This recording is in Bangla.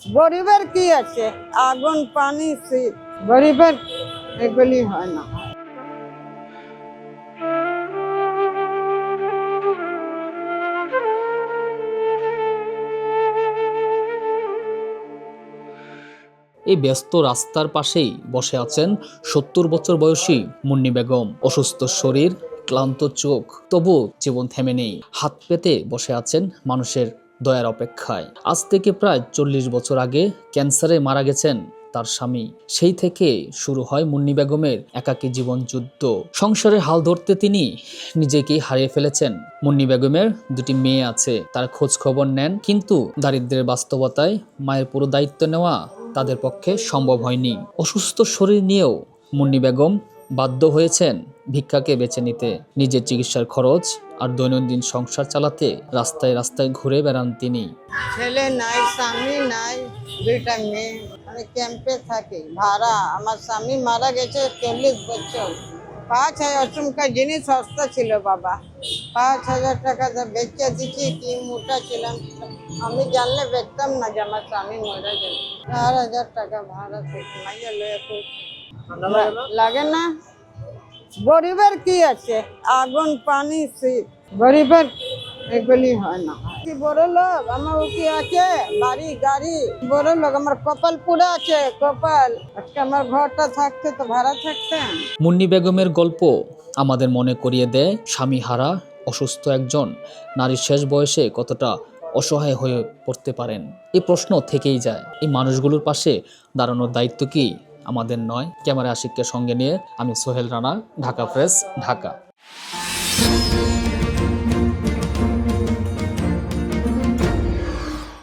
গরিবের কি আছে? আগুন, পানি, শীত। গরিবের এগুলি হয় না। এই ব্যস্ত রাস্তার পাশেই বসে আছেন ৭০ বছর বয়সী মুন্নি বেগম। অসুস্থ শরীর, ক্লান্ত চোখ, তবু জীবন থেমে নেই। হাত পেতে বসে আছেন মানুষের দয়ার অপেক্ষায়। আজ থেকে প্রায় ৪০ বছর আগে ক্যান্সারে মারা গেছেন তার স্বামী। সেই থেকে শুরু হয় মুন্নি বেগমের একাকী জীবন যুদ্ধ। সংসারের হাল ধরতে তিনি নিজেকেই হারিয়ে ফেলেছেন। মুন্নি বেগমের দুটি মেয়ে আছে, তার খোঁজ খবর নেন, কিন্তু দারিদ্র্যের বাস্তবতায় মায়ের পুরো দায়িত্ব নেওয়া তাদের পক্ষে সম্ভব হয়নি। অসুস্থ শরীর নিয়েও মুন্নি বেগম বাধ্য হয়েছেন ভিক্ষাকে বেছে নিতে। নিজের চিকিৎসার খরচ আর দৈনন্দিন সংসার চালাতে রাস্তায় রাস্তায় ঘুরে বেড়ান তিনি। ছেলে নাই, স্বামী নাই, দুইটা মেয়ে। আমি ক্যাম্পে থাকি, ভাড়া। আমার স্বামী মারা গেছে ৪০ বছর। ৫,০০০ চুমকা জিনিস সস্তা ছিল বাবা। ৫,০০০ টাকা বেচে দিচ্ছি, কি মোটা ছিলাম। আমি জানলে বেচতাম না যে আমার স্বামী মরে গেল। ৪,০০০ টাকা ভাড়া থেকে মাইয়া লয়ে লাগে না। গরিবের কি আছে? আগুন, পানি, শীত। গরিবের এগুলি হয় না। কি বড় লোক আমার কি আছে? বাড়ি গাড়ি। বড় লোক আমার কপাল পুরো আছে, কপাল। আজকে আমার ঘরটা থাকতে তো ভাড়া থাকতেন। মুন্নি বেগমের গল্প আমাদের মনে করিয়ে দেয় স্বামী হারা অসুস্থ একজন নারী শেষ বয়সে কতটা অসহায় হয়ে পড়তে পারেন। এই প্রশ্ন থেকেই যায়, এই মানুষগুলোর পাশে দাঁড়ানোর দায়িত্ব কি আমাদের নয়? ক্যামেরা আশিককে সঙ্গে নিয়ে আমি সোহেল রানা, ঢাকা প্রেস, ঢাকা।